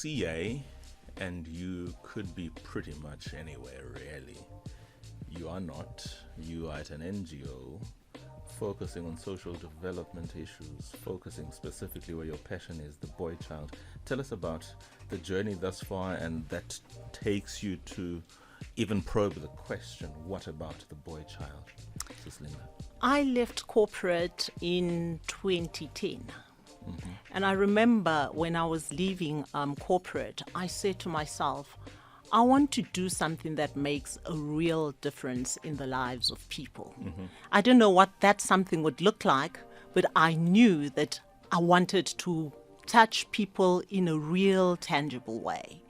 CA, and you could be pretty much anywhere, really. You are not. You are at an NGO focusing on social development issues, focusing specifically where your passion is, the boy child. Tell us about the journey thus far, and that takes you to even probe the question, what about the boy child? Sis Linda. I left corporate in 2010. And I remember when I was leaving corporate, I said to myself, I want to do something that makes a real difference in the lives of people. I don't know what that something would look like, but I knew that I wanted to touch people in a real, tangible way.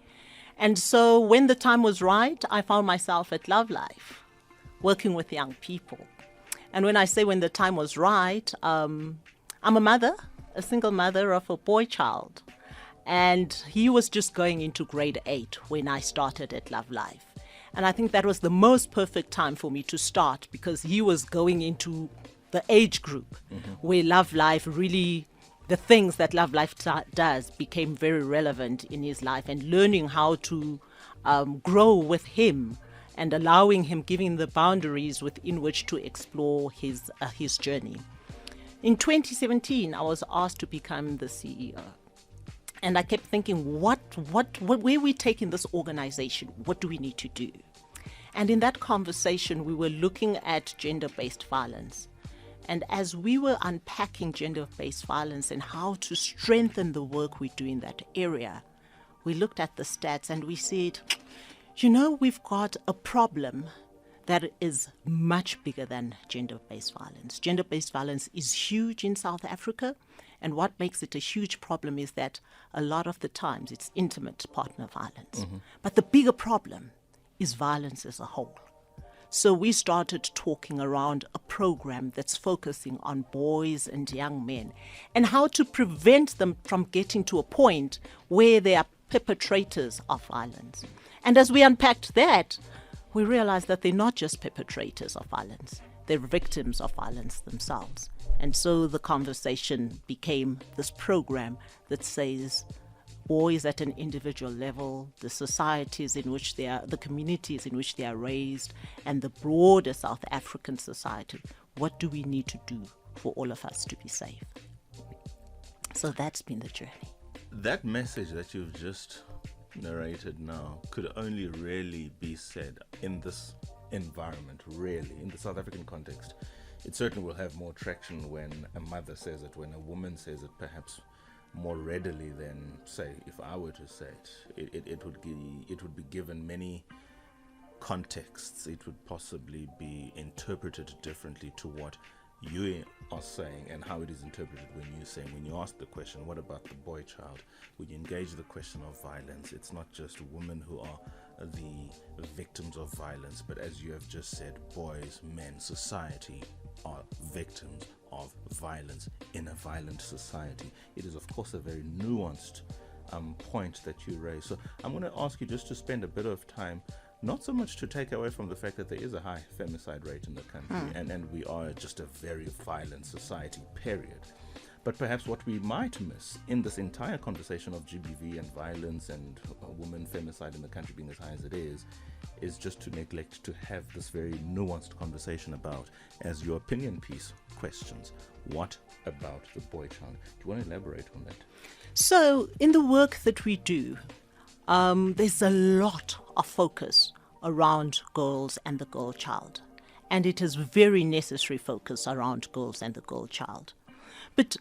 And so when the time was right, I found myself at loveLife, working with young people. And when I say when the time was right, I'm a mother, a single mother of a boy child. And he was just going into grade 8 when I started at loveLife. And I think that was the most perfect time for me to start, because he was going into the age group where loveLife really, the things that loveLife does became very relevant in his life, and learning how to grow with him and allowing him, giving the boundaries within which to explore his journey. In 2017, I was asked to become the CEO. And I kept thinking, where are we taking this organization? What do we need to do? And in that conversation, we were looking at gender-based violence. And as we were unpacking gender-based violence and how to strengthen the work we do in that area, we looked at the stats and we said, we've got a problem that is much bigger than gender-based violence. Gender-based violence is huge in South Africa, and what makes it a huge problem is that a lot of the times it's intimate partner violence. But the bigger problem is violence as a whole. So we started talking around a program that's focusing on boys and young men and how to prevent them from getting to a point where they are perpetrators of violence. And as we unpacked that, we realized that they're not just perpetrators of violence, they're victims of violence themselves. And so the conversation became this program that says boys at an individual level, the societies in which they are, the communities in which they are raised, and the broader South African society, what do we need to do for all of us to be safe? So that's been the journey. That message that you've just narrated now could only really be said in this environment, really, in the South African context. It certainly will have more traction when a mother says it, when a woman says it, perhaps more readily than, say, if I were to say it. It would be given many contexts. It would possibly be interpreted differently to what you are saying and how it is interpreted when you ask the question, what about the boy child? When you engage the question of violence, it's not just women who are the victims of violence, but as you have just said, boys, men, society are victims of violence in a violent society. It is, of course, a very nuanced point that you raise. So I'm going to ask you just to spend a bit of time, not so much to take away from the fact that there is a high femicide rate in the country, and we are just a very violent society, period. But perhaps what we might miss in this entire conversation of GBV and violence and women femicide in the country being as high as it is just to neglect to have this very nuanced conversation about, as your opinion piece questions, what about the boy child? Do you want to elaborate on that? So in the work that we do, there's a lot of focus around girls and the girl child. And it is very necessary focus around girls and the girl child. But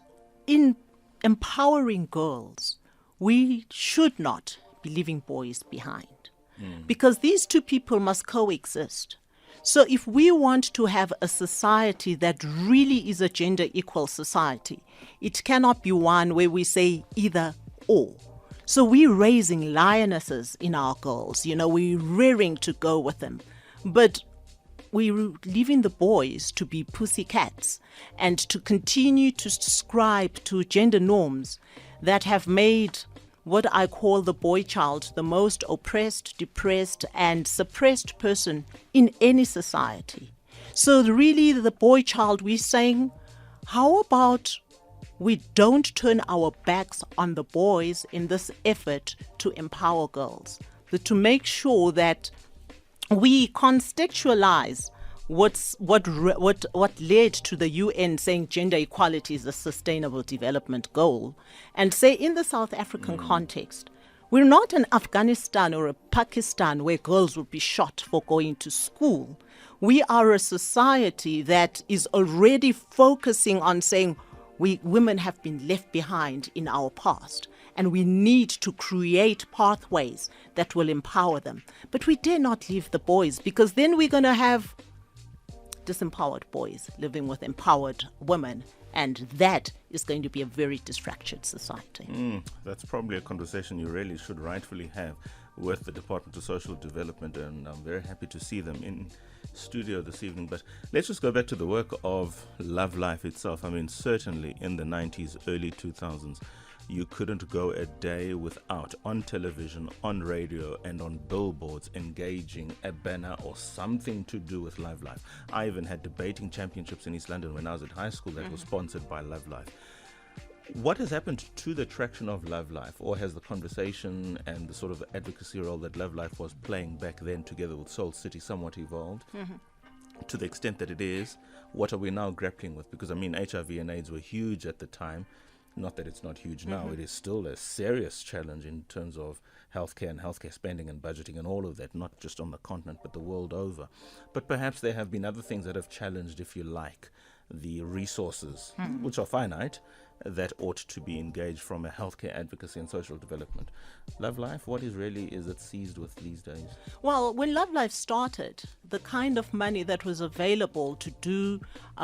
in empowering girls, we should not be leaving boys behind, because these two people must coexist. So if we want to have a society that really is a gender equal society, it cannot be one where we say either or. So we're raising lionesses in our girls, we're rearing to go with them. But we're leaving the boys to be pussycats and to continue to subscribe to gender norms that have made what I call the boy child the most oppressed, depressed, and suppressed person in any society. So really the boy child, we're saying, how about we don't turn our backs on the boys in this effort to empower girls, but to make sure that we contextualize what led to the UN saying gender equality is a sustainable development goal, and say in the South African context, we're not an Afghanistan or a Pakistan where girls will be shot for going to school. We are a society that is already focusing on saying women have been left behind in our past, and we need to create pathways that will empower them. But we dare not leave the boys, because then we're going to have disempowered boys living with empowered women, and that is going to be a very distracted society. That's probably a conversation you really should rightfully have with the Department of Social Development, and I'm very happy to see them in studio this evening. But let's just go back to the work of loveLife itself. I mean, certainly in the 90s, early 2000s, you couldn't go a day without, on television, on radio, and on billboards, engaging a banner or something to do with loveLife. I even had debating championships in East London when I was at high school that was sponsored by loveLife. What has happened to the traction of loveLife, or has the conversation and the sort of advocacy role that loveLife was playing back then together with Soul City somewhat evolved? To the extent that it is, what are we now grappling with? Because I mean, HIV and AIDS were huge at the time. Not that it's not huge now. It is still a serious challenge in terms of healthcare and healthcare spending and budgeting and all of that, not just on the continent but the world over. But perhaps there have been other things that have challenged, if you like, the resources, which are finite, that ought to be engaged from a healthcare advocacy and social development. loveLife, what is it seized with these days? Well, when loveLife started, the kind of money that was available to do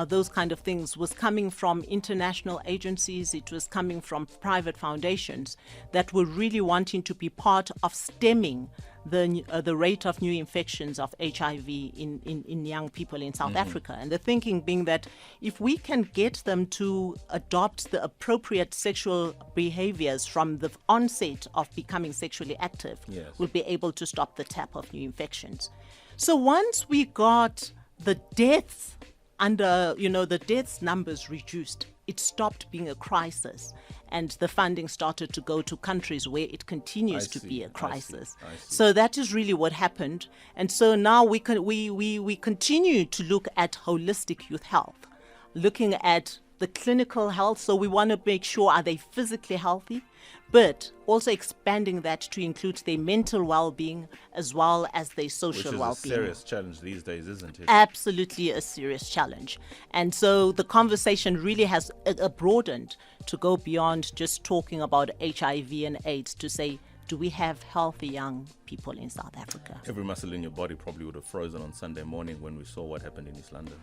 those kind of things was coming from international agencies. It was coming from private foundations that were really wanting to be part of stemming the rate of new infections of HIV in young people in South Africa. And the thinking being that if we can get them to adopt the appropriate sexual behaviors from the onset of becoming sexually active, we'll be able to stop the tap of new infections. So once we got the deaths the deaths numbers reduced, it stopped being a crisis, and the funding started to go to countries where it continues to be a crisis. I see. So that is really what happened. And so now we continue to look at holistic youth health, looking at the clinical health. So we want to make sure, are they physically healthy, but also expanding that to include their mental well-being as well as their social well-being. Which is a serious challenge these days, isn't it? Absolutely a serious challenge. And so the conversation really has broadened to go beyond just talking about HIV and AIDS, to say, do we have healthy young people in South Africa? Every muscle in your body probably would have frozen on Sunday morning when we saw what happened in East London.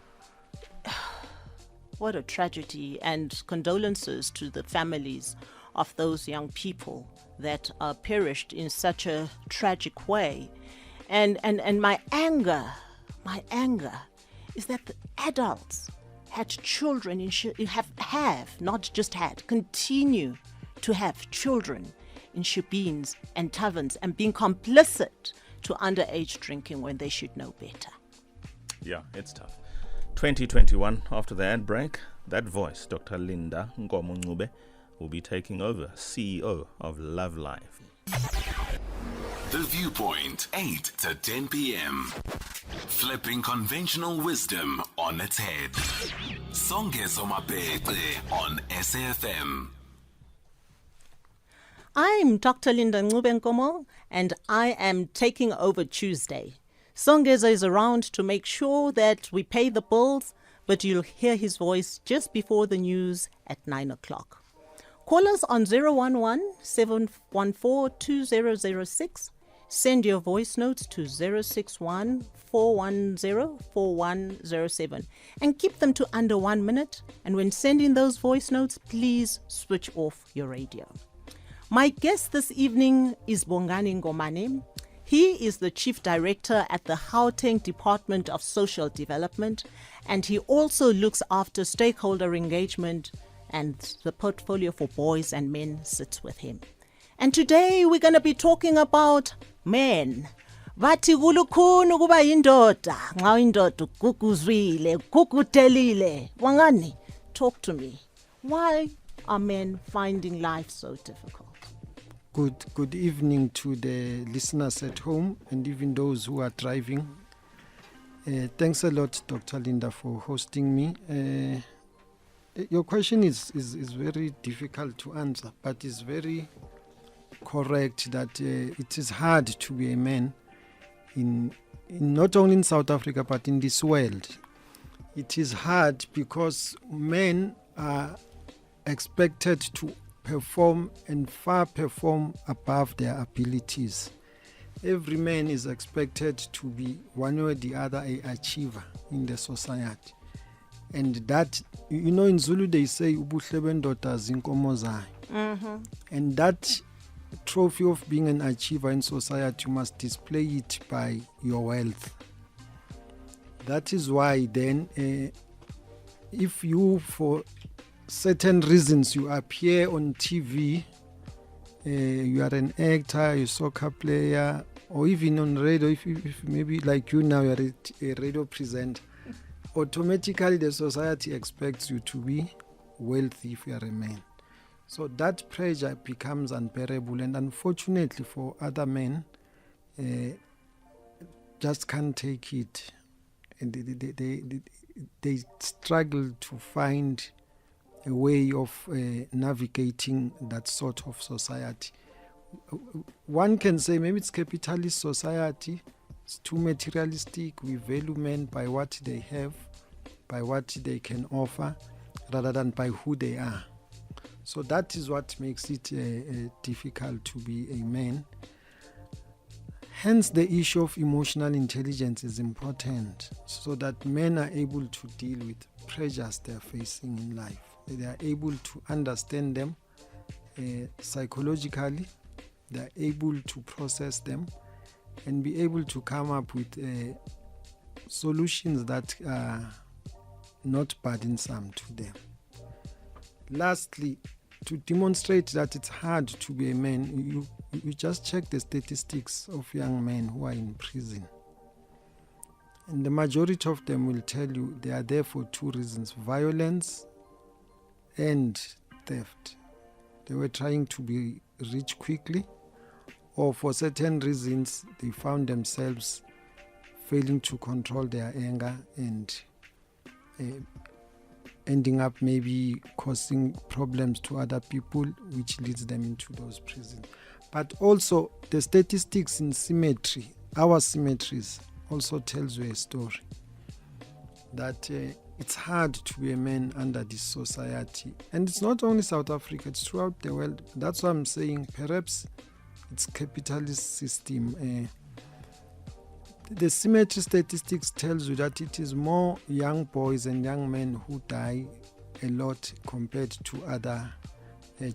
What a tragedy, and condolences to the families of those young people that perished in such a tragic way. And my anger is that the adults had children, continue to have children in shebeens and taverns and being complicit to underage drinking when they should know better. Yeah, it's tough. 2021, after the ad break, that voice, Dr. Linda Ncube-Nkomo, will be taking over, CEO of loveLife. The Viewpoint, 8 to 10 p.m. Flipping conventional wisdom on its head. Songezo Mapete on SAfm. I'm Dr. Linda Ncube-Nkomo, and I am taking over Tuesday. Songezo is around to make sure that we pay the bills, but you'll hear his voice just before the news at 9 o'clock. Call us on 011-714-2006. Send your voice notes to 061-410-4107 and keep them to under 1 minute. And when sending those voice notes, please switch off your radio. My guest this evening is Bongani Ngomane. He is the Chief Director at the Gauteng Department of Social Development, and he also looks after stakeholder engagement, and the portfolio for boys and men sits with him. And today we're going to be talking about men. Vathi kulukhuni kuba yindoda, nxa indoda guguzwile, gugudelile. Wangani, talk to me. Why are men finding life so difficult? Good evening to the listeners at home and even those who are driving. Thanks a lot, Dr. Linda, for hosting me. Your question is very difficult to answer, but it's very correct that it is hard to be a man in not only in South Africa but in this world. It is hard because men are expected to perform and far perform above their abilities. Every man is expected to be one way or the other an achiever in the society. And that, in Zulu they say, ubuhle bendoda zinkomo zayo. And that trophy of being an achiever in society, you must display it by your wealth. That is why then, if you, for certain reasons, you appear on TV, you are an actor, you're a soccer player, or even on radio, if maybe like you now, you're a radio presenter, automatically the society expects you to be wealthy if you are a man. So that pressure becomes unbearable, and unfortunately for other men, just can't take it. And they struggle to find a way of navigating that sort of society. One can say maybe it's capitalist society, it's too materialistic, we value men by what they have, by what they can offer, rather than by who they are. So that is what makes it difficult to be a man. Hence the issue of emotional intelligence is important, so that men are able to deal with pressures they are facing in life. They are able to understand them psychologically, they are able to process them and be able to come up with solutions that are not burdensome to them. Lastly, to demonstrate that it's hard to be a man, you just check the statistics of young men who are in prison. And the majority of them will tell you they are there for two reasons: violence and theft. They were trying to be rich quickly, or for certain reasons they found themselves failing to control their anger and ending up maybe causing problems to other people, which leads them into those prisons. But also the statistics in symmetry, our symmetries, also tells you a story that it's hard to be a man under this society. And it's not only South Africa, it's throughout the world. That's why I'm saying perhaps it's capitalist system. The symmetry statistics tells you that it is more young boys and young men who die a lot compared to other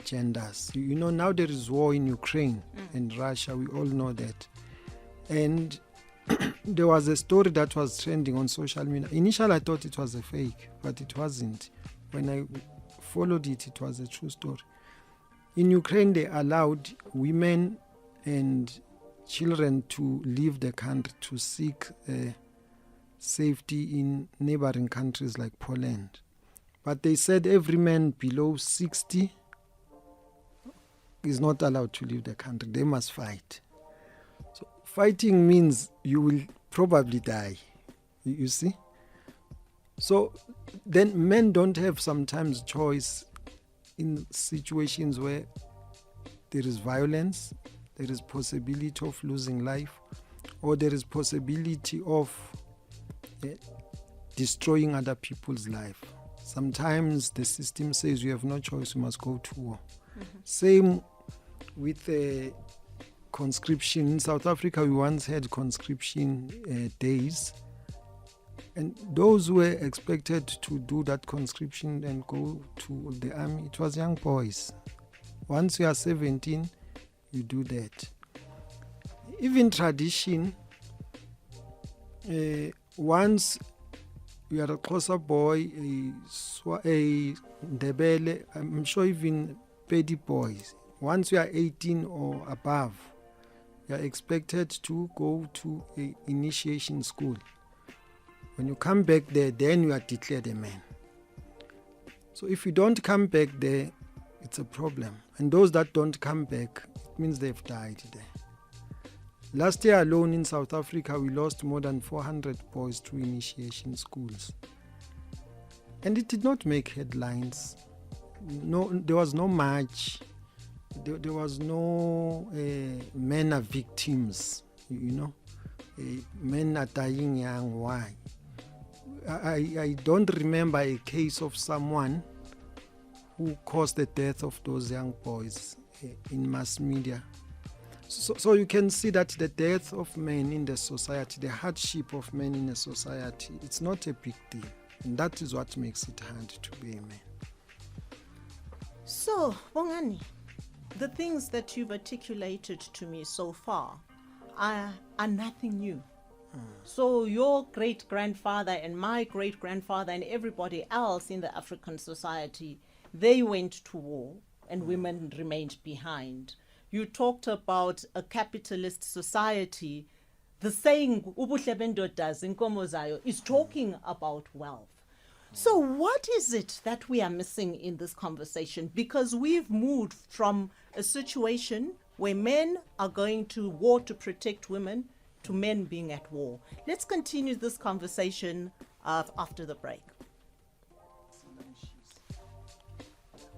genders. Now there is war in Ukraine and Russia, we all know that. And there was a story that was trending on social media. Initially I thought it was a fake, but it wasn't. When I followed it, it was a true story. In Ukraine they allowed women and children to leave the country to seek safety in neighboring countries like Poland. But they said every man below 60 is not allowed to leave the country. They must fight. So fighting means you will probably die. You see? So then men don't have sometimes choice in situations where there is violence, there is possibility of losing life, or there is possibility of destroying other people's life. Sometimes the system says you have no choice, you must go to war. Same with conscription. In South Africa, we once had conscription days, and those who were expected to do that conscription and go to the army, it was young boys. Once you are 17, you do that. Even tradition, once you are a Xhosa boy, a Ndebele, I'm sure even Pedi boys, once you are 18 or above, you are expected to go to an initiation school. When you come back there, then you are declared a man. So if you don't come back there, it's a problem. And those that don't come back, it means they've died there. Last year alone in South Africa, we lost more than 400 boys to initiation schools. And it did not make headlines. No, there was no march. There was no men are victims, men are dying young. Why? I don't remember a case of someone who caused the death of those young boys in mass media. So you can see that the death of men in the society, the hardship of men in a society, it's not a big deal. And that is what makes it hard to be a man. So, Bongani, the things that you've articulated to me so far are nothing new. So your great-grandfather and my great-grandfather and everybody else in the African society, they went to war and women remained behind. You talked about a capitalist society. The saying, "Ubuhle bendoda zinkomo zayo," is talking about wealth. So what is it that we are missing in this conversation? Because we've moved from a situation where men are going to war to protect women to men being at war. Let's continue this conversation after the break.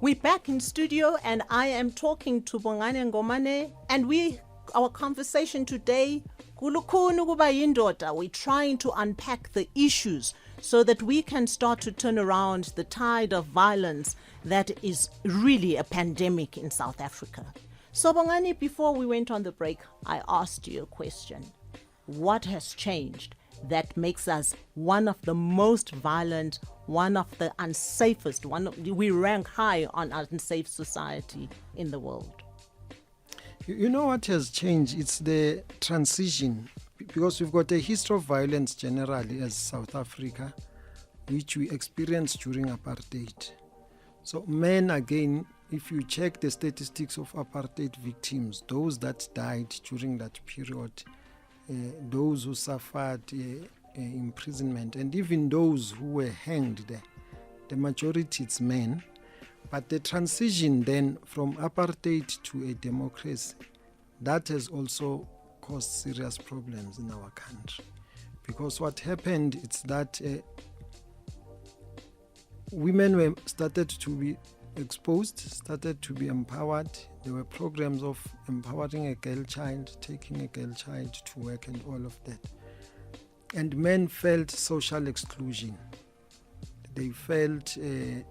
We're back in studio and I am talking to Bongani Ngomane, and our conversation today, we're trying to unpack the issues so that we can start to turn around the tide of violence that is really a pandemic in South Africa. So Bongani, before we went on the break, I asked you a question. What has changed that makes us one of the most violent, one of the unsafest, we rank high on unsafe society in the world? You know what has changed? It's the transition, because we've got a history of violence generally as South Africa, which we experienced during apartheid. So men, again, if you check the statistics of apartheid victims, those that died during that period, those who suffered imprisonment, and even those who were hanged there, the majority it's men. But the transition then from apartheid to a democracy, that has also caused serious problems in our country. Because what happened is that women started to be exposed, started to be empowered. There were programs of empowering a girl child, taking a girl child to work and all of that. And men felt social exclusion. They felt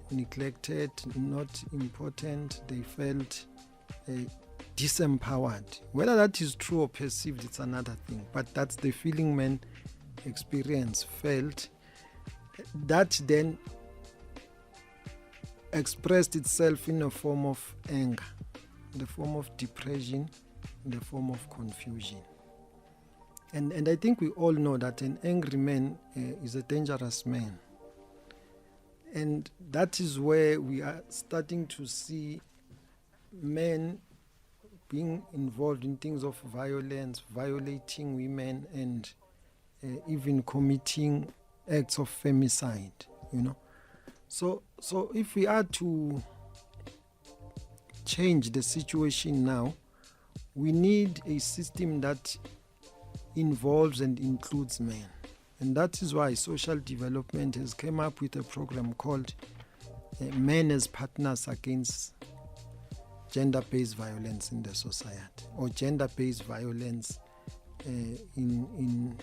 neglected, not important. They felt disempowered. Whether that is true or perceived, it's another thing. But that's the feeling men felt. That then expressed itself in a form of anger, in the form of depression, in the form of confusion. And I think we all know that an angry man is a dangerous man. And that is where we are starting to see men being involved in things of violence, violating women, and even committing acts of femicide, So if we are to change the situation now, we need a system that involves and includes men. And that is why social development has come up with a program called Men as Partners Against Gender-Based Violence in the Society, or Gender-Based Violence in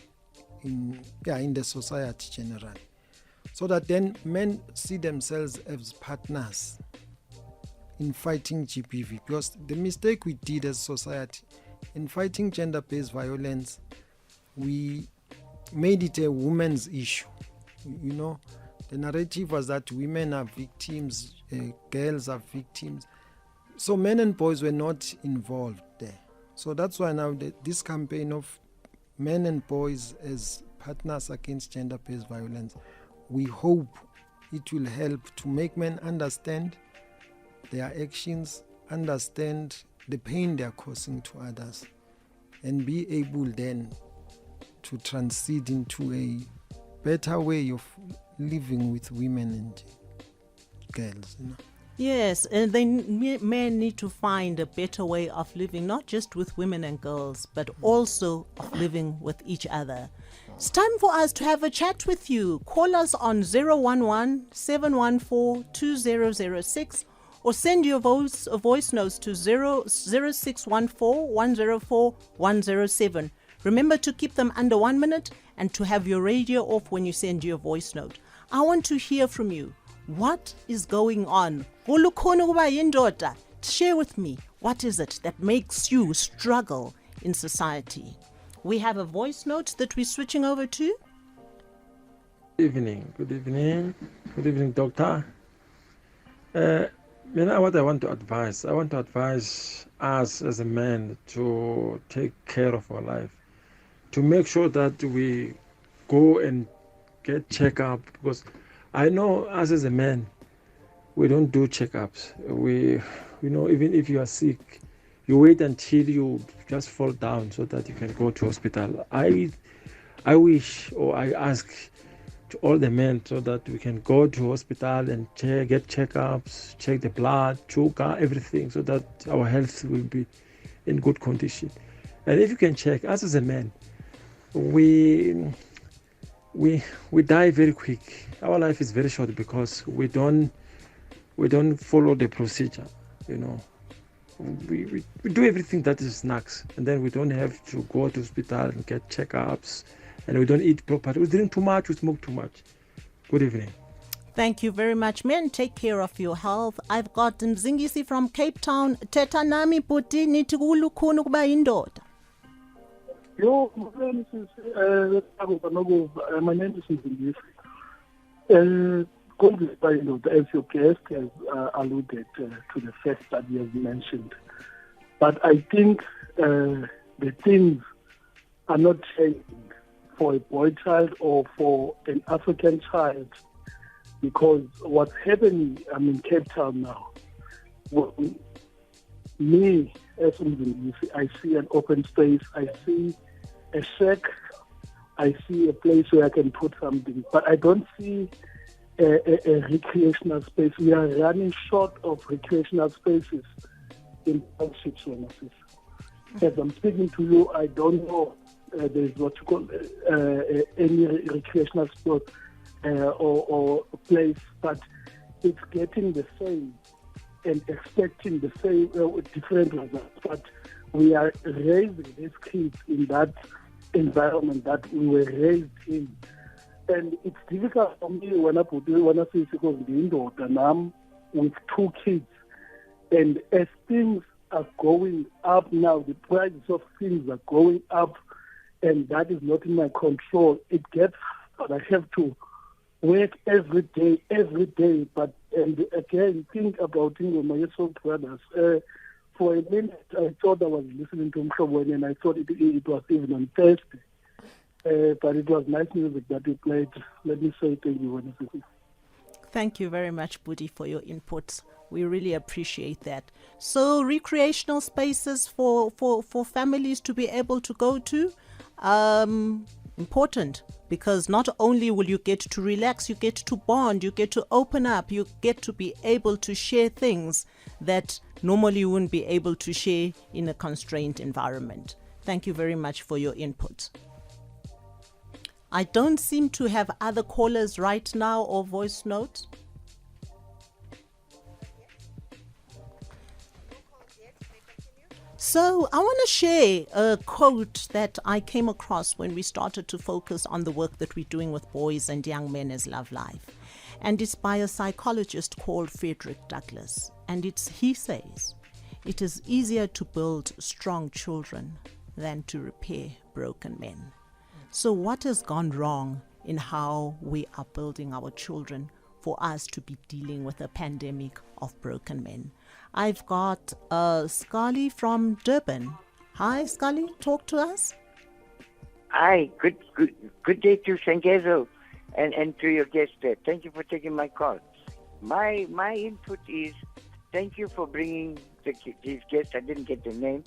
the society generally. So that then men see themselves as partners in fighting GBV. Because the mistake we did as society in fighting gender-based violence, we made it a woman's issue. The narrative was that women are victims, girls are victims. So men and boys were not involved there. So that's why now this campaign of men and boys as partners against gender-based violence, we hope it will help to make men understand their actions, understand the pain they are causing to others, and be able then to transit into a better way of living with women and girls. Yes, and men need to find a better way of living, not just with women and girls, but also of living with each other. It's time for us to have a chat with you. Call us on 011-714-2006 or send your voice notes to 0614-104-107. Remember to keep them under 1 minute and to have your radio off when you send your voice note. I want to hear from you. What is going on? Share with me, what is it that makes you struggle in society? We have a voice note that we're switching over to. Good evening, doctor. What I want to advise us as a man to take care of our life, to make sure that we go and get checkup, because I know us as a man, we don't do checkups. Even if you are sick, you wait until you just fall down so that you can go to hospital. I wish, or I ask to all the men, so that we can go to hospital and get checkups, check the blood, sugar, everything, so that our health will be in good condition. And if you can check, us as a man, we die very quick. Our life is very short because we don't follow the procedure. We do everything that is snacks, and then we don't have to go to hospital and get checkups, and we don't eat properly. We drink too much, we smoke too much. Good evening. Thank you very much. Men, take care of your health. I've got Mzingisi from Cape Town. Teta nami puti nithi kulukhuni kuba indoda. Yo, my name is Mzingisi. As your guest has alluded to the fact that you have mentioned. But I think the things are not changing for a boy child or for an African child, because what's happening in Cape Town now, me as I see an open space, I see a shack, I see a place where I can put something, but I don't see a recreational space. We are running short of recreational spaces in townships. As I'm speaking to you, I don't know there's what you call any recreational spot or place, but it's getting the same and expecting the same different results. But we are raising these kids in that environment that we were raised in. And it's difficult for me when I say because the indoor and I'm with 2 kids. And as things are going up now, the prices of things are going up, and that is not in my control. It gets hard. I have to work every day. But and again, think about my soul brothers. For a minute, I thought I was listening to Mshobweni, and I thought it was even on Thursday. But it was nice music that you played. Let me say thank you. Thank you very much, Budi, for your inputs. We really appreciate that. So recreational spaces for families to be able to go to, important, because not only will you get to relax, you get to bond, you get to open up, you get to be able to share things that normally you wouldn't be able to share in a constrained environment. Thank you very much for your input. I don't seem to have other callers right now or voice notes. So I want to share a quote that I came across when we started to focus on the work that we're doing with boys and young men as loveLife. And it's by a psychologist called Frederick Douglass. And he says, it is easier to build strong children than to repair broken men. So what has gone wrong in how we are building our children for us to be dealing with a pandemic of broken men? I've got Scully from Durban. Hi, Scully, talk to us. Hi, good day to Shangezo and to your guest there. Thank you for taking my call. My input is, thank you for bringing these guests, I didn't get the name,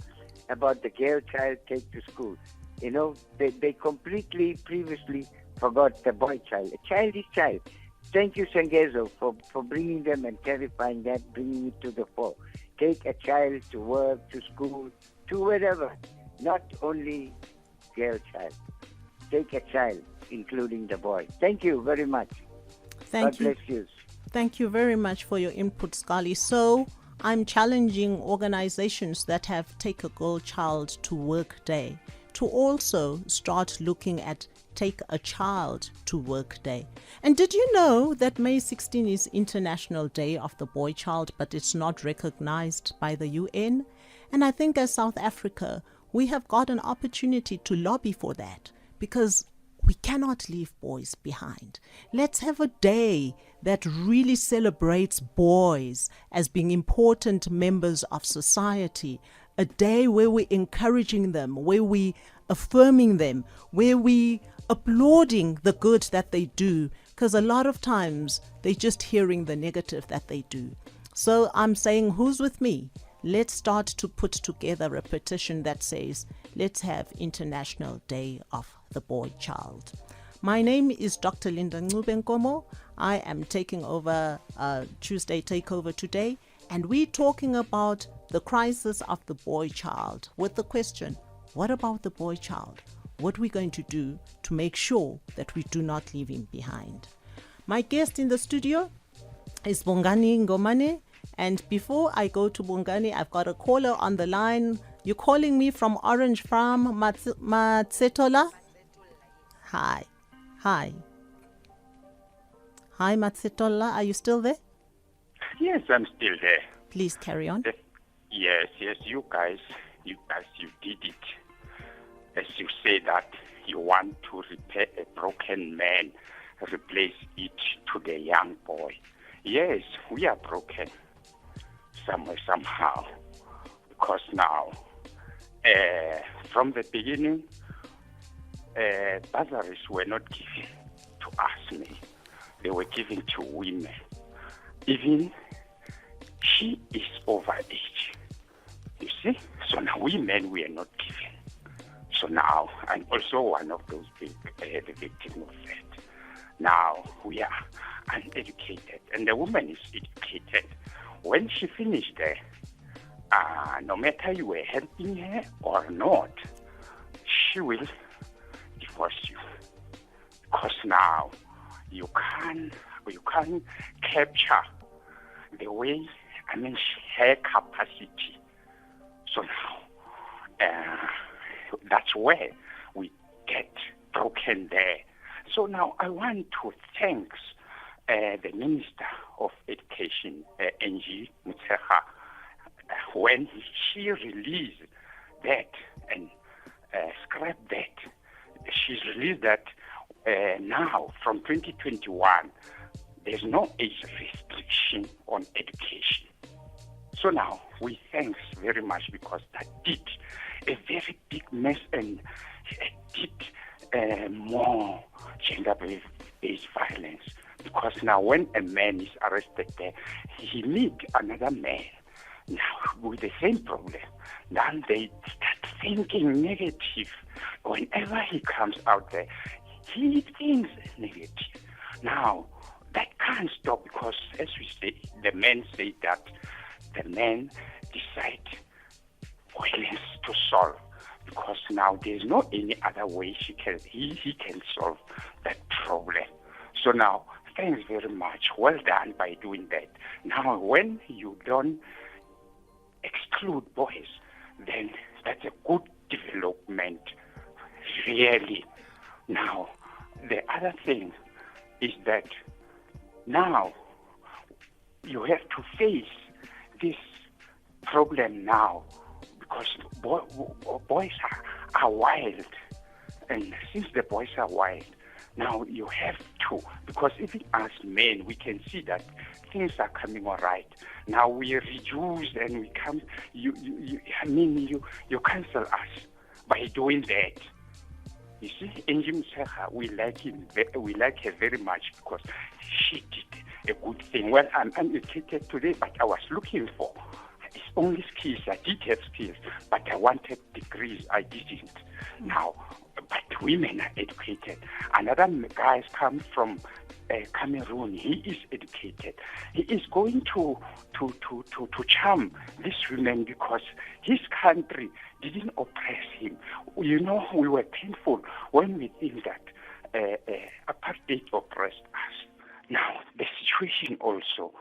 about the girl child take to school. They completely previously forgot the boy child. A child is child. Thank you, Sengezo, for bringing them and clarifying that, bringing it to the fore. Take a child to work, to school, to wherever. Not only girl child. Take a child, including the boy. Thank you very much. Thank you. God bless you. Thank you very much for your input, Scully. So I'm challenging organizations that have Take a Girl Child to Work Day to also start looking at Take a Child to Work Day. And did you know that May 16 is International Day of the Boy Child, but it's not recognized by the UN? And I think as South Africa, we have got an opportunity to lobby for that, because we cannot leave boys behind. Let's have a day that really celebrates boys as being important members of society. A day where we're encouraging them, where we affirming them, where we applauding the good that they do, because a lot of times they're just hearing the negative that they do. So I'm saying, who's with me? Let's start to put together a petition that says, let's have International Day of the Boy Child. My name is Dr. Linda Ncube-Nkomo. I am taking over Tuesday Takeover today, and we're talking about the crisis of the boy child with the question, what about the boy child? What are we going to do to make sure that we do not leave him behind? My guest in the studio is Bongani Ngomane. And before I go to Bongani, I've got a caller on the line. You're calling me from Orange Farm, Matsetola? Hi. Hi, Matsetola, are you still there? Yes, I'm still there. Please carry on. Yes, you guys, you did it. As you say that you want to repair a broken man, replace it to the young boy. Yes, we are broken somewhere, somehow. Because now, from the beginning, bursaries were not given to us men. They were given to women. Even she is over age. You see? So now we men, we are not given. So now, I'm also one of those the victim of that. Now, we are uneducated, and the woman is educated. When she finished there, no matter you were helping her or not, she will divorce you. Because now, you can't capture the way, her capacity. So now, that's where we get broken there. So now I want to thank the Minister of Education, NG Mutseha, when she released that and scrapped that. She's released that now from 2021, there's no age restriction on education. So now we thanks very much, because that did a very big mess and did more gender-based violence. Because now when a man is arrested there, he meets another man now with the same problem. Now they start thinking negative. Whenever he comes out there, he thinks negative. Now, that can't stop, because as we say, the men say that the men decide violence to solve, because now there's no any other way he can solve that problem. So now, thanks very much. Well done by doing that. Now, when you don't exclude boys, then that's a good development, really. Now, the other thing is that now you have to face this problem now, because boys are wild. And since the boys are wild, now you have to, because even as men, we can see that things are coming all right. Now we reduce and we come, you cancel us by doing that. You see, Angie Mseha, we like her very much, because she did a good thing. Well, I'm uneducated today, but I was looking for only skills. I did have skills, but I wanted degrees. I didn't. Now, but women are educated. Another guys come from Cameroon. He is educated. He is going to charm these women because his country didn't oppress him. You know, we were painful when we think that apartheid oppressed us. Now, the situation also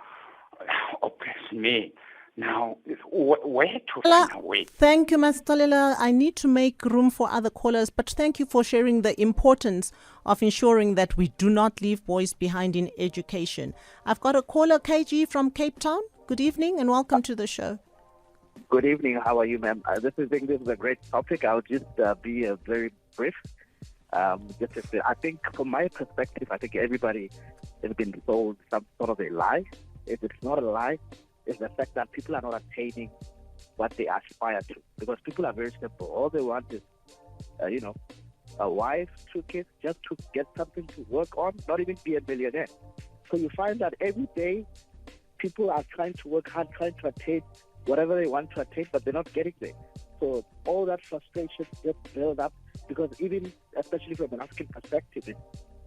oppressed me. Now, where to find a way? Thank you, Ms. Talela. I need to make room for other callers, but thank you for sharing the importance of ensuring that we do not leave boys behind in education. I've got a caller, KG from Cape Town. Good evening and welcome to the show. Good evening. How are you, ma'am? This is a great topic. I'll just be very brief. I think from my perspective, I think everybody has been sold some sort of a lie. If it's not a lie, it's the fact that people are not attaining what they aspire to. Because people are very simple. All they want is, a wife, 2 kids, just to get something to work on, not even be a millionaire. So you find that every day, people are trying to work hard, trying to attain whatever they want to attain, but they're not getting there. So all that frustration gets built up because even, especially from an African perspective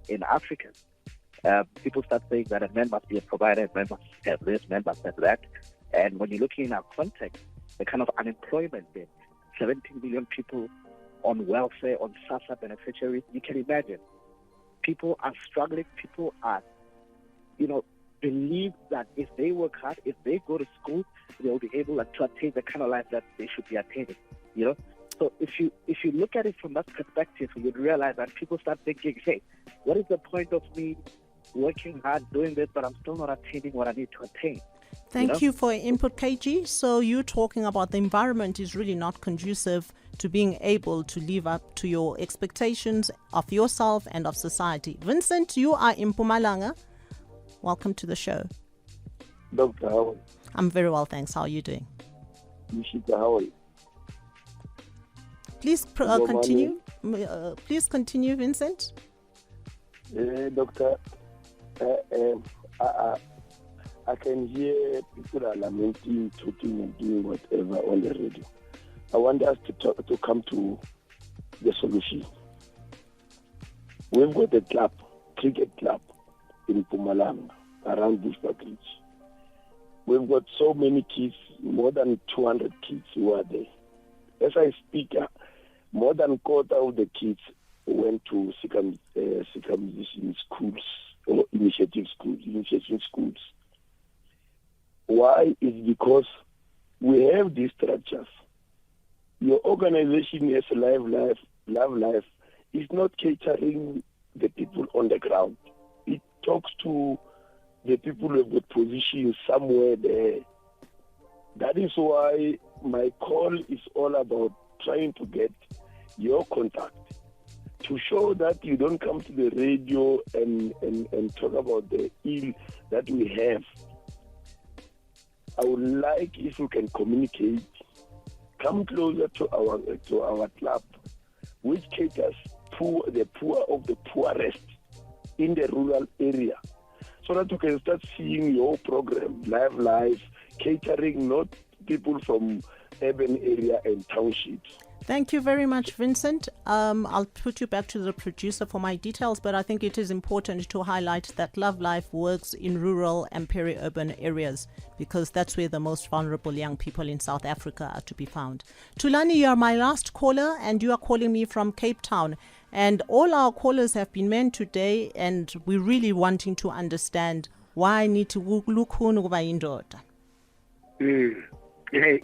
in Africa, people start saying that a man must be a provider, a man must have this, man must have that. And when you're looking in our context, the kind of unemployment there, 17 million people on welfare, on SAfm beneficiaries, you can imagine. People are struggling, people are, believe that if they work hard, if they go to school, they'll be able to attain the kind of life that they should be attaining, So if you look at it from that perspective, you'd realize that people start thinking, hey, what is the point of me working hard, doing this, but I'm still not attaining what I need to attain? Thank you for your input, KG. So you're talking about the environment is really not conducive to being able to live up to your expectations of yourself and of society. Vincent, you are in Mpumalanga. Welcome to the show. Doctor, how are you? I'm very well, thanks. How are you doing? Nishita, how are you? Please continue. Please continue, Vincent. Doctor, I can hear people are lamenting, talking, and doing whatever on the radio. I want us to come to the solution. We've got a cricket club in Mpumalanga around Bushbuckridge. We've got so many kids, more than 200 kids who are there. As I speak, more than a quarter of the kids went to circumcision schools or initiative schools. Why? Is because we have these structures. Your organization as loveLife is not catering the people on the ground. It talks to the people who have got positions somewhere there. That is why my call is all about trying to get your contact to show that you don't come to the radio and talk about the ill that we have. I would like if you can communicate, come closer to our club, which caters the poor of the poorest in the rural area, so that you can start seeing your program, loveLife, catering not people from urban area and townships. Thank you very much, Vincent. I'll put you back to the producer for my details, but I think it is important to highlight that loveLife works in rural and peri-urban areas because that's where the most vulnerable young people in South Africa are to be found. Tulani, you are my last caller and you are calling me from Cape Town. And all our callers have been men today and we're really wanting to understand why I need to look indoda. Hey.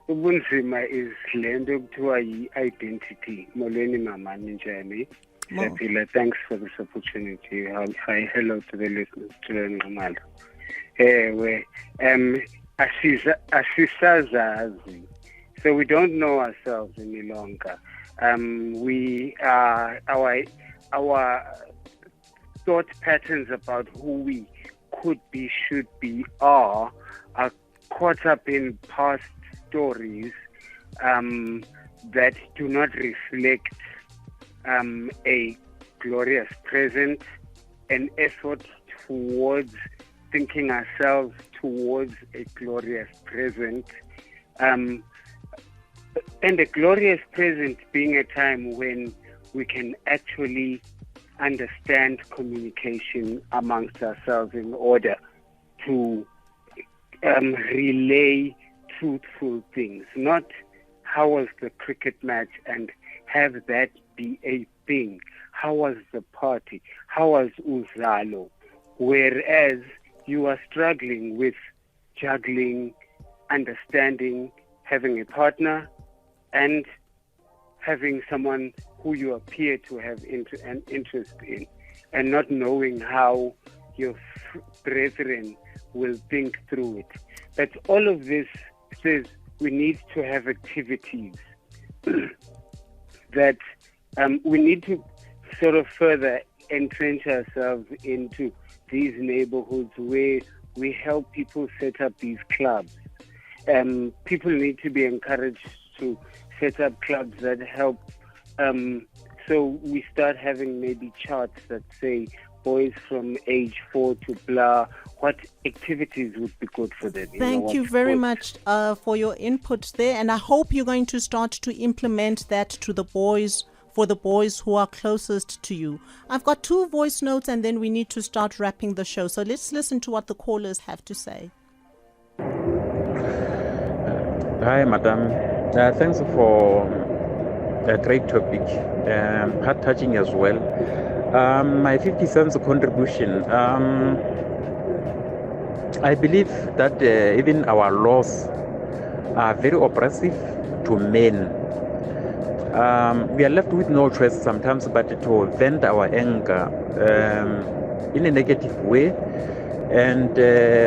Ubunzima is le nto kuthiwa yi-identity. Molweni mama, ninjani? Siyaphila. Thanks for this opportunity. Hi, hello to the listeners. Nqamalo. Ewe, asisazazi. So we don't know ourselves any longer. We are our thought patterns about who we could be, should be, are caught up in past stories that do not reflect a glorious present, an effort towards thinking ourselves towards a glorious present, and a glorious present being a time when we can actually understand communication amongst ourselves in order to relay truthful things, not how was the cricket match and have that be a thing. How was the party? How was Uzalo? Whereas you are struggling with juggling, understanding, having a partner, and having someone who you appear to have an interest in, and not knowing how your brethren will think through it. But all of this says we need to have activities that we need to sort of further entrench ourselves into these neighborhoods where we help people set up these clubs. People need to be encouraged to set up clubs that help. So we start having maybe charts that say boys from age 4 to blah, what activities would be good for them. Thank you very much for your input there. And I hope you're going to start to implement that to the boys, for the boys who are closest to you. I've got 2 voice notes and then we need to start wrapping the show. So let's listen to what the callers have to say. Hi, madam. Thanks for a great topic, heart-touching as well. My 50 cents contribution. I believe that even our laws are very oppressive to men. We are left with no choice sometimes but to vent our anger in a negative way, and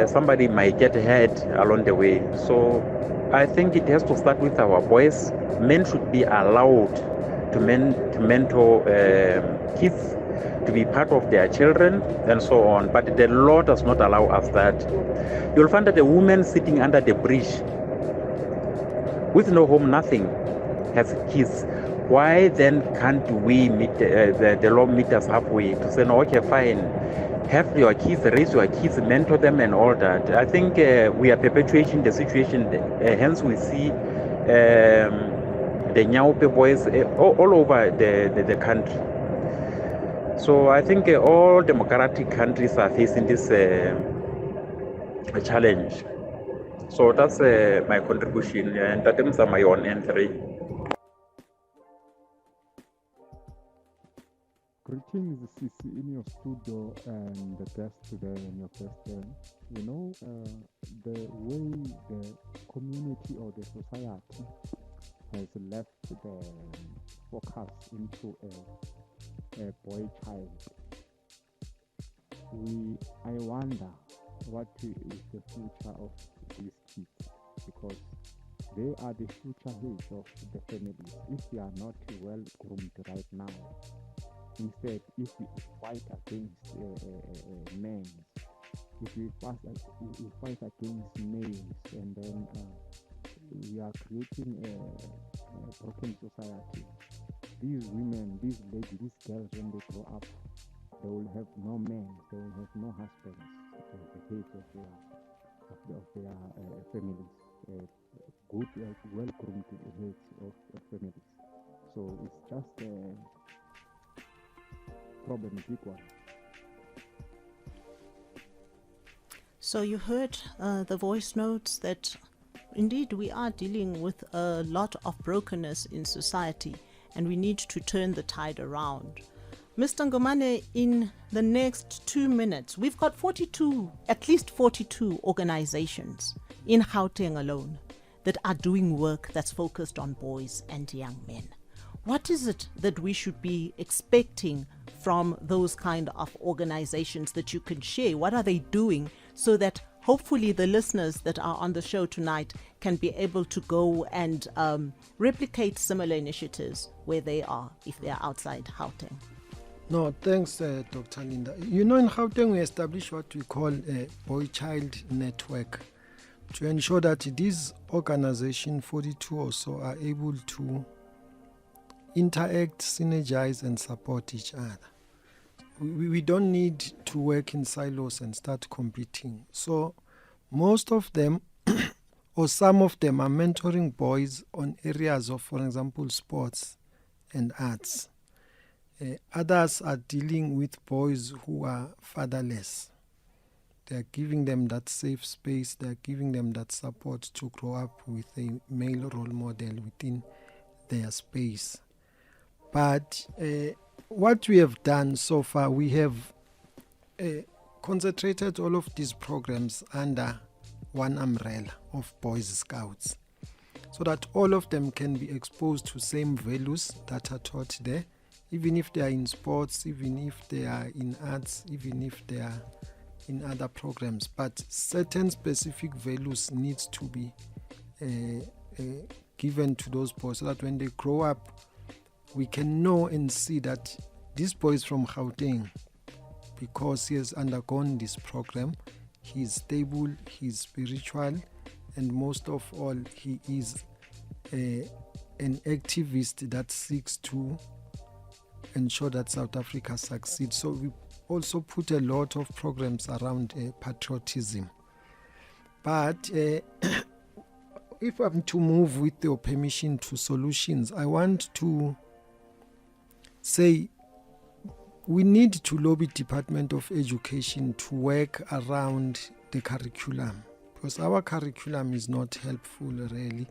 somebody might get hurt along the way. So I think it has to start with our boys. Men should be allowed to mentor kids, to be part of their children and so on. But the law does not allow us that. You'll find that a woman sitting under the bridge with no home, nothing, has kids. Why then can't we meet the law meet us halfway to say, no, okay, fine, have your kids, raise your kids, mentor them and all that. I think we are perpetuating the situation. Hence we see the Nyaupe boys all over the country. So I think all democratic countries are facing this challenge. So that's my contribution, and that is my own entry. Greetings, Sisi, in your studio, and the guest today and your question. You know, the way the community or the society has left the focus into a boy child. I wonder what is the future of these kids, because they are the future heads of the families. If they are not well groomed right now, instead, if we fight against men, if we fight against males, and then we are creating a broken society. These women, these ladies, these girls, when they grow up, they will have no men, they will have no husbands, the heads of their families, good, well-groomed heads of families. So it's just a problem, big one. So you heard the voice notes that indeed we are dealing with a lot of brokenness in society, and we need to turn the tide around. Mr. Ngomane, in the next 2 minutes, we've got at least 42 organizations in Gauteng alone that are doing work that's focused on boys and young men. What is it that we should be expecting from those kind of organizations that you can share? What are they doing so that hopefully the listeners that are on the show tonight can be able to go and replicate similar initiatives where they are, if they are outside Gauteng? No, thanks, Dr. Linda. You know, in Gauteng, we established what we call a boy-child network to ensure that these organizations, 42 or so, are able to interact, synergize, and support each other. We don't need to work in silos and start competing. So most of them, or some of them, are mentoring boys on areas of, for example, sports and arts. Others are dealing with boys who are fatherless. They are giving them that safe space. They are giving them that support to grow up with a male role model within their space. But what we have done so far, we have concentrated all of these programs under one umbrella of Boys Scouts, so that all of them can be exposed to same values that are taught there, even if they are in sports, even if they are in arts, even if they are in other programs. But certain specific values needs to be given to those boys, so that when they grow up, we can know and see that this boy is from Gauteng because he has undergone this program. He is stable, he is spiritual, and most of all, he is an activist that seeks to ensure that South Africa succeeds. So we also put a lot of programs around patriotism. But if I'm to move with your permission to solutions, I want to say we need to lobby Department of Education to work around the curriculum, because our curriculum is not helpful really.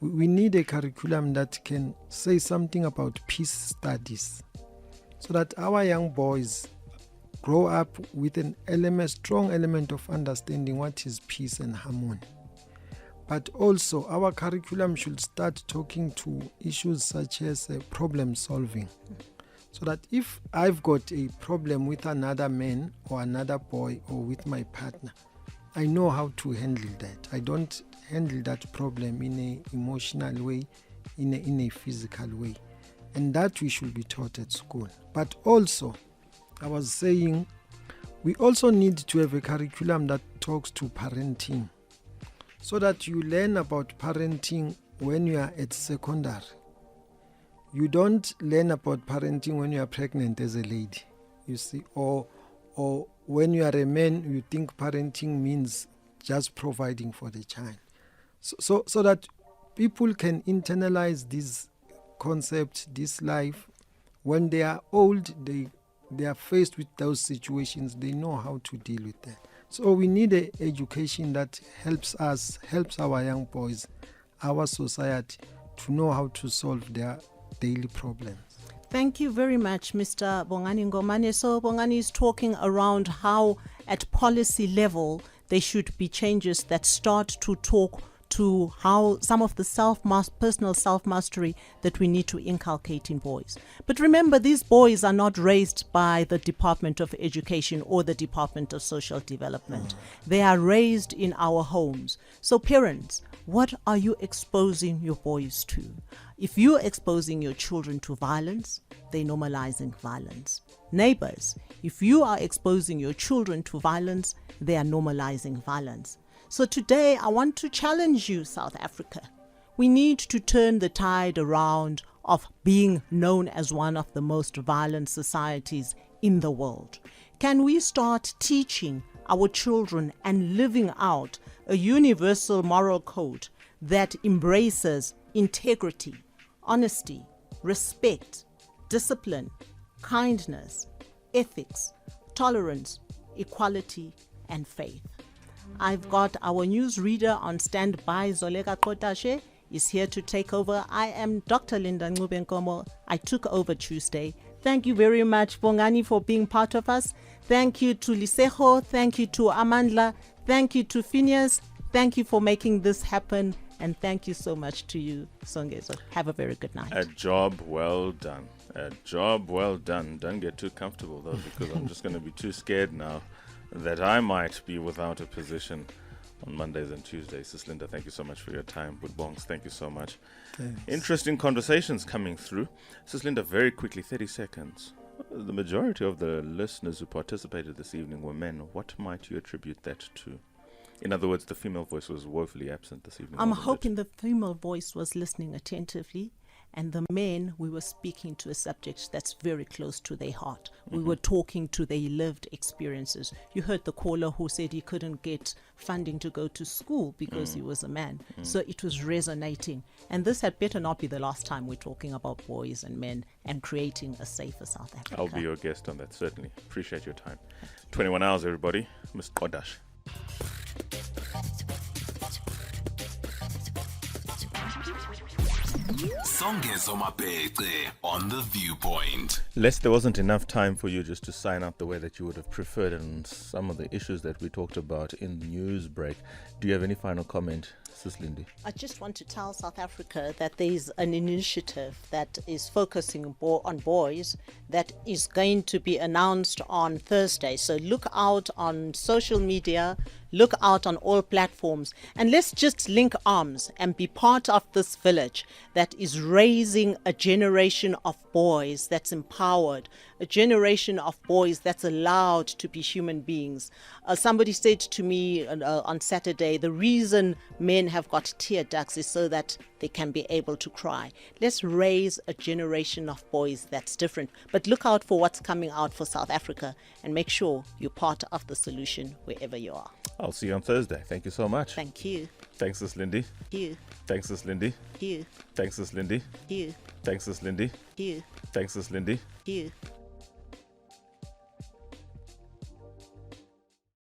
We need a curriculum that can say something about peace studies, so that our young boys grow up with an strong element of understanding what is peace and harmony. But also our curriculum should start talking to issues such as problem solving, so that if I've got a problem with another man or another boy or with my partner, I know how to handle that. I don't handle that problem in an emotional way, in a physical way. And that we should be taught at school. But also, I was saying, we also need to have a curriculum that talks to parenting, so that you learn about parenting when you are at secondary. You don't learn about parenting when you are pregnant as a lady, you see, or when you are a man, you think parenting means just providing for the child. So that people can internalize this concept, this life. When they are old, they are faced with those situations, they know how to deal with that. So we need an education that helps our young boys, our society, to know how to solve their daily problems. Thank you very much, Mr. Bongani Ngomane. So Bongani is talking around how at policy level there should be changes that start to talk to how some of the personal self-mastery that we need to inculcate in boys. But remember, these boys are not raised by the Department of Education or the Department of Social Development. They are raised in our homes. So parents, what are you exposing your boys to? If you're exposing your children to violence, they're normalizing violence. Neighbors, if you are exposing your children to violence, they are normalizing violence. So today I want to challenge you, South Africa. We need to turn the tide around of being known as one of the most violent societies in the world. Can we start teaching our children and living out a universal moral code that embraces integrity, honesty, respect, discipline, kindness, ethics, tolerance, equality, and faith? I've got our newsreader on standby. Zoleka Kotashe is here to take over. I am Dr. Linda Ncube-Nkomo. I took over Tuesday. Thank you very much, Bongani, for being part of us. Thank you to Liseho. Thank you to Amandla. Thank you to Phineas. Thank you for making this happen. And thank you so much to you, Songezo. Have a very good night. A job well done. A job well done. Don't get too comfortable, though, because I'm just going to be too scared now that I might be without a position on Mondays and Tuesdays. Sis Linda, thank you so much for your time. Bongs, thank you so much. Thanks. Interesting conversations coming through. Sis Linda, very quickly, 30 seconds. The majority of the listeners who participated this evening were men. What might you attribute that to? In other words, the female voice was woefully absent this evening. I'm hoping the female voice was listening attentively And the men, we were speaking to a subject that's very close to their heart. We were talking to their lived experiences. You heard the caller who said he couldn't get funding to go to school because he was a man. So it was resonating. And this had better not be the last time we're talking about boys and men and creating a safer South Africa. I'll be your guest on that, certainly. Appreciate your time. 21 hours, everybody. Mr. Kodash. Songezo Mapete on The Viewpoint. Lest there wasn't enough time for you just to sign out the way that you would have preferred on some of the issues that we talked about in the news break, do you have any final comment, Sis Lindy? I just want to tell South Africa that there is an initiative that is focusing on boys that is going to be announced on Thursday. So look out on social media, look out on all platforms, and let's just link arms and be part of this village that is raising a generation of boys that's empowered, a generation of boys that's allowed to be human beings. Somebody said to me on Saturday, the reason men have got tear ducts is so that they can be able to cry. Let's raise a generation of boys that's different. But look out for what's coming out for South Africa and make sure you're part of the solution wherever you are. I'll see you on Thursday. Thank you so much. Thank you. Thanks, Sis Lindy. You. Thanks, Sis Lindy. You. Thanks, Sis Lindy. You. Thanks, Sis Lindy. You. Thanks, Sis Lindy. You.